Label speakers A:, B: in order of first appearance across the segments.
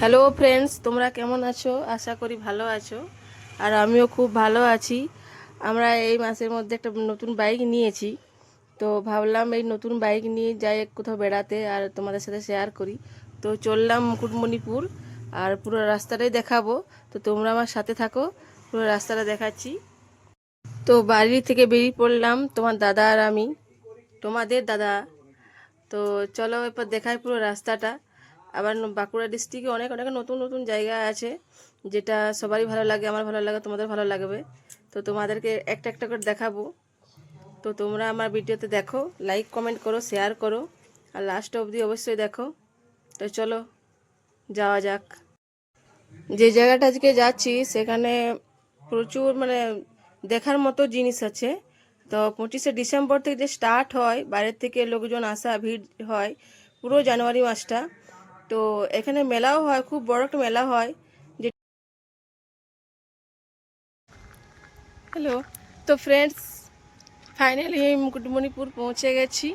A: Hello friends, তোমরা কেমন আছো? আশা করি ভালো আছো। আর আমিও খুব ভালো আছি। আমরা এই মাসের মধ্যে একটা নতুন বাইক নিয়েছি, তো ভাবলাম এই নতুন বাইক নিয়ে যাই কোথাও বেড়াতে আর তোমাদের সাথে শেয়ার করি। তো চললাম মুকুটমণিপুর, আর পুরো রাস্তাটাই দেখাবো। তো তোমরা আমার সাথে থাকো, পুরো রাস্তাটা দেখাচ্ছি। তো বাড়ি থেকে বেরিয়ে পড়লাম তোমার দাদা আর আমি, তোমাদের দাদা। তো চলো এরপর দেখাই পুরো রাস্তাটা। আবার বাঁকুড়া ডিস্ট্রিক্টে অনেক অনেক নতুন নতুন জায়গা আছে, যেটা সবারই ভালো লাগে, আমার ভালো লাগে, তোমাদের ভালো লাগবে। তো তোমাদেরকে একটা একটা করে দেখাবো। তো তোমরা আমার ভিডিওতে দেখো, লাইক কমেন্ট করো, শেয়ার করো, আর লাস্ট অবধি অবশ্যই দেখো। তো চলো যাওয়া যাক। যে জায়গাটা আজকে যাচ্ছি সেখানে প্রচুর দেখার মতো জিনিস আছে। তো 25শে ডিসেম্বর থেকে যে স্টার্ট হয়, বাইরের থেকে লোকজন আসা, ভিড় হয় পুরো জানুয়ারি মাসটা। তো এখানে মেলাও হয়, খুব বড় একটা মেলা হয়। যে হ্যালো, তো ফ্রেন্ডস, ফাইনালি মুকুটমণিপুর পৌঁছে গেছি।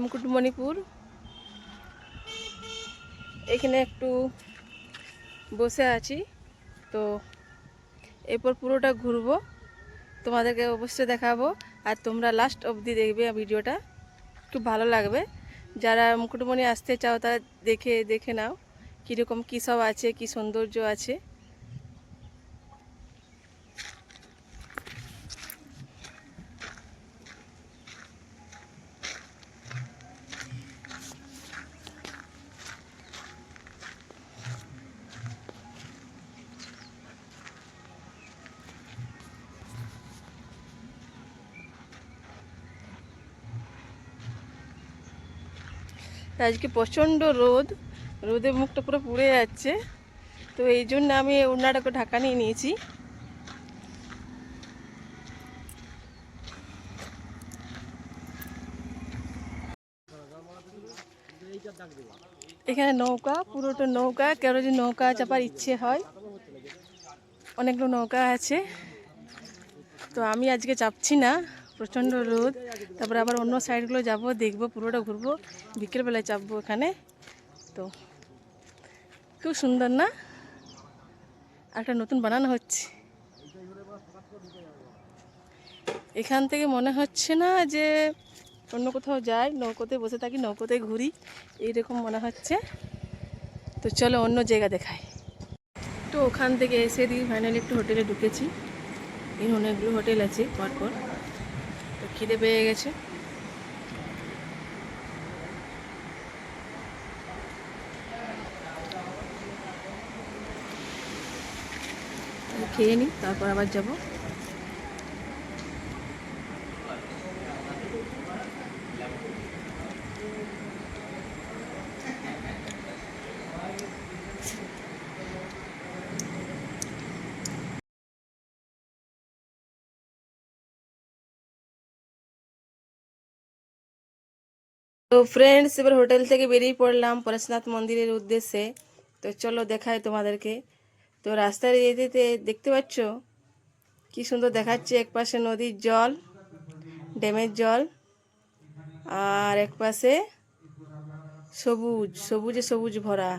A: মুকুটমণিপুর, এখানে একটু বসে আছি। তো এরপর পুরোটা ঘুরবো, তোমাদেরকে অবশ্যই দেখাবো। আর তোমরা লাস্ট অবধি দেখবে ভিডিওটা, খুব ভালো লাগবে। যারা মুকুটমণি আসতে চাও তারা দেখে দেখে নাও কীরকম কী সব আছে, কী সৌন্দর্য আছে। আজকে প্রচণ্ড রোদ, রোদে মুখটা পুরো পুড়ে যাচ্ছে। তো এই জন্য আমি ওড়নাটাকে ঢাকা নিয়ে নিয়েছি। এখানে নৌকা, পুরোটা নৌকা, কেউ যদি নৌকা চাপার ইচ্ছে হয়, অনেকগুলো নৌকা আছে। তো আমি আজকে চাপছি না, প্রচণ্ড রোদ। তারপরে আবার অন্য সাইডগুলো যাব, দেখবো, পুরোটা ঘুরবো, বিকেলবেলায় চাপবো এখানে। তো খুব সুন্দর না? একটা নতুন বানানো হচ্ছে। এখান থেকে মনে হচ্ছে না যে অন্য কোথাও যাই, নৌকোতে বসে থাকি, নৌকোতে ঘুরি, এইরকম মনে হচ্ছে। তো চলো অন্য জায়গা দেখাই। তো ওখান থেকে এসে দিই ফাইনালি একটু হোটেলে ঢুকেছি। এই অনেকগুলো হোটেল আছে পরপর। তো খিদে পেয়ে গেছে, খেয়ে নিই, তারপর আবার যাব। তো ফ্রেন্ডস, এবার হোটেল থেকে বেরিয়ে পড়লাম পরেশনাথ মন্দিরের উদ্দেশ্যে। তো চলো দেখাই তোমাদেরকে। তো রাস্তায় যেতে যেতে দেখতে পাচ্ছ কি সুন্দর দেখাচ্ছে, একপাশে নদীর জল, ড্যামের জল, আর একপাশে সবুজ, সবুজে সবুজ ভরা।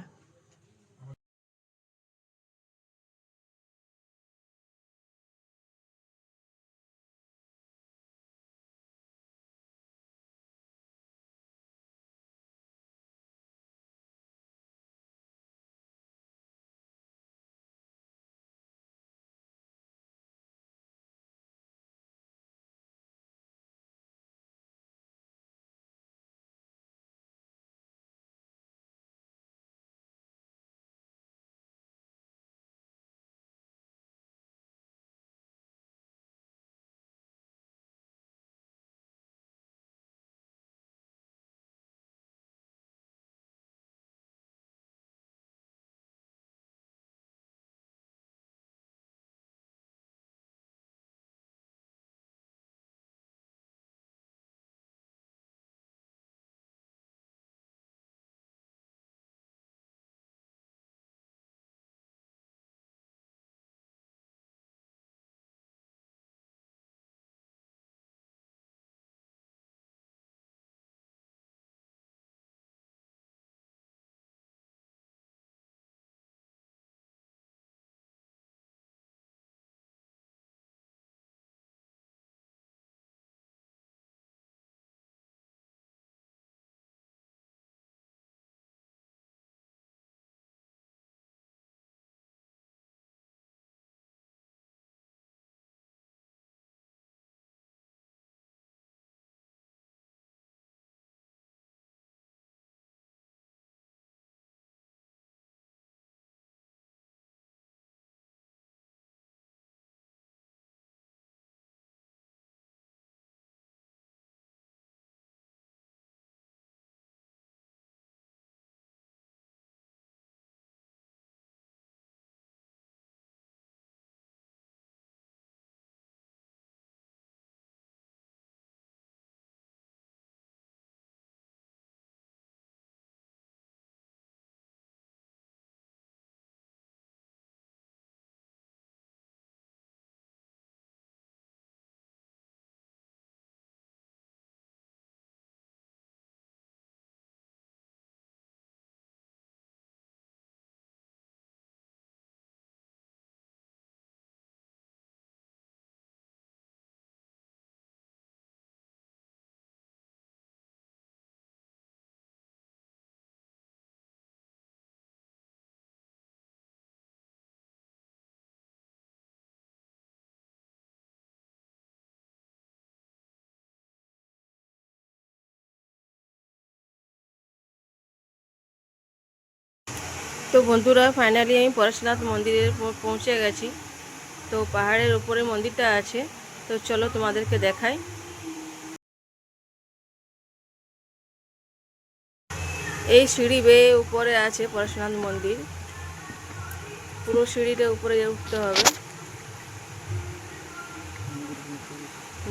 A: তো বন্ধুরা ফাইনালি আমি পরশুনাথ মন্দিরে পৌঁছে গেছি। তো পাহাড়ের উপরে মন্দিরটা আছে, তো চলো তোমাদেরকে দেখাই। এই সিঁড়ি বেয়ে উপরে আছে পরশুনাথ মন্দির। পুরো সিঁড়িটা উপরে উঠতে হবে।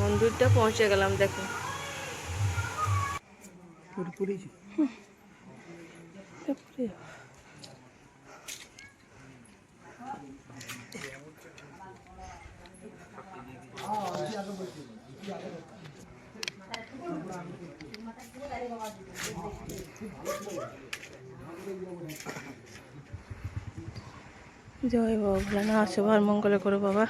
A: মন্দিরটা পৌঁছে গেলাম, দেখো। জয় বাবা ভোলানাথ, সবার মঙ্গল করো বাবা।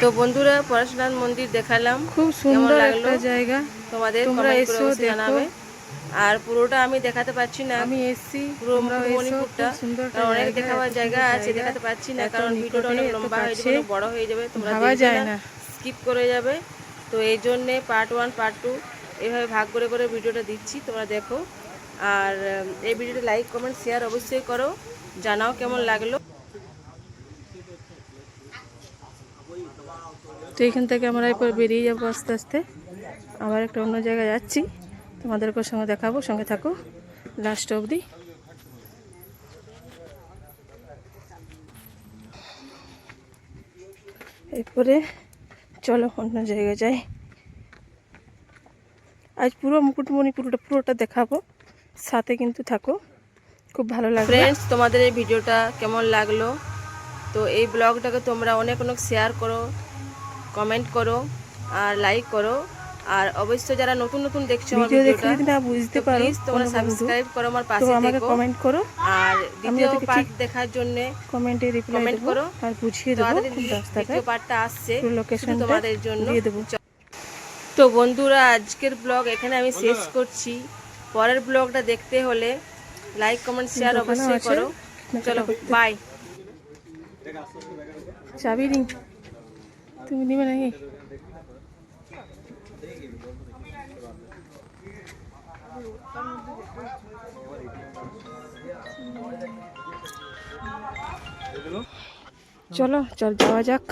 A: তো বন্ধুরা পরশুনাথ মন্দির দেখালাম,
B: খুব সুন্দর একটা জায়গা,
A: তোমাদের
B: তোমরা
A: কমেন্ট করে
B: এসো
A: অবশ্যই জানাবে। আর পুরোটা আমি দেখাতে পাচ্ছি না,
B: আমি এসছি,
A: পুরো
B: তোমরা এসো।
A: মণিপুরটা,
B: খুব সুন্দর
A: কারণ অনেক দেখাবার জায়গা আছে, দেখাতে পাচ্ছি না, কারণ ভিডিওটা অনেক লম্বা হয়ে যাবে, অনেক বড় হয়ে যাবে, তোমরা
B: ভাবা যায় না,
A: স্কিপ করে যাবে। তো এই জন্যে পার্ট 1 পার্ট 2 এইভাবে ভাগ করে করে ভিডিওটা দিচ্ছি, তোমরা দেখো। আর এই ভিডিওটা লাইক কমেন্ট শেয়ার অবশ্যই করো, জানাও কেমন লাগলো।
B: তো এখান থেকে আমরা এরপর বেরিয়ে যাবো আস্তে আস্তে, আবার একটা অন্য জায়গায় যাচ্ছি, তোমাদেরকে সঙ্গে দেখাবো, সঙ্গে থাকো লাস্ট অবধি। এরপরে চলো অন্য জায়গায় যাই। আজ পুরো মুকুটমণিপুরটা পুরোটা দেখাবো, সাথে কিন্তু থাকো, খুব ভালো লাগবে।
A: ফ্রেন্ডস, তোমাদের এই ভিডিওটা কেমন লাগলো? তো এই ব্লগটাকে তোমরা অনেক অনেক শেয়ার করো, কমেন্ট করো আর লাইক করো। আর অবশ্যই যারা নতুন নতুন দেখছো আমার ভিডিওটা,
B: যদি না বুঝতে পারো
A: প্লিজ তোমরা সাবস্ক্রাইব করো, আমার পাশে
B: আমাকে
A: থেকো।
B: কমেন্ট করো,
A: আর দ্বিতীয় পার্ট দেখার জন্য
B: কমেন্টে রিপ্লাই
A: কমেন্ট
B: দেবো
A: করো,
B: আর বুঝিয়ে দেবো কোন রাস্তাটা,
A: দ্বিতীয় পার্টটা আসছে
B: লোকেশন
A: তোমাদের জন্য
B: দিয়ে দেবো।
A: তো বন্ধুরা আজকের ব্লগ এখানে আমি শেষ করছি। পরের ব্লগটা দেখতে হলে লাইক কমেন্ট শেয়ার অবশ্যই করো। চলো বাই।
B: চাবি রিং তুমি নিবে নাকি? চলো চল যাওয়া যাক।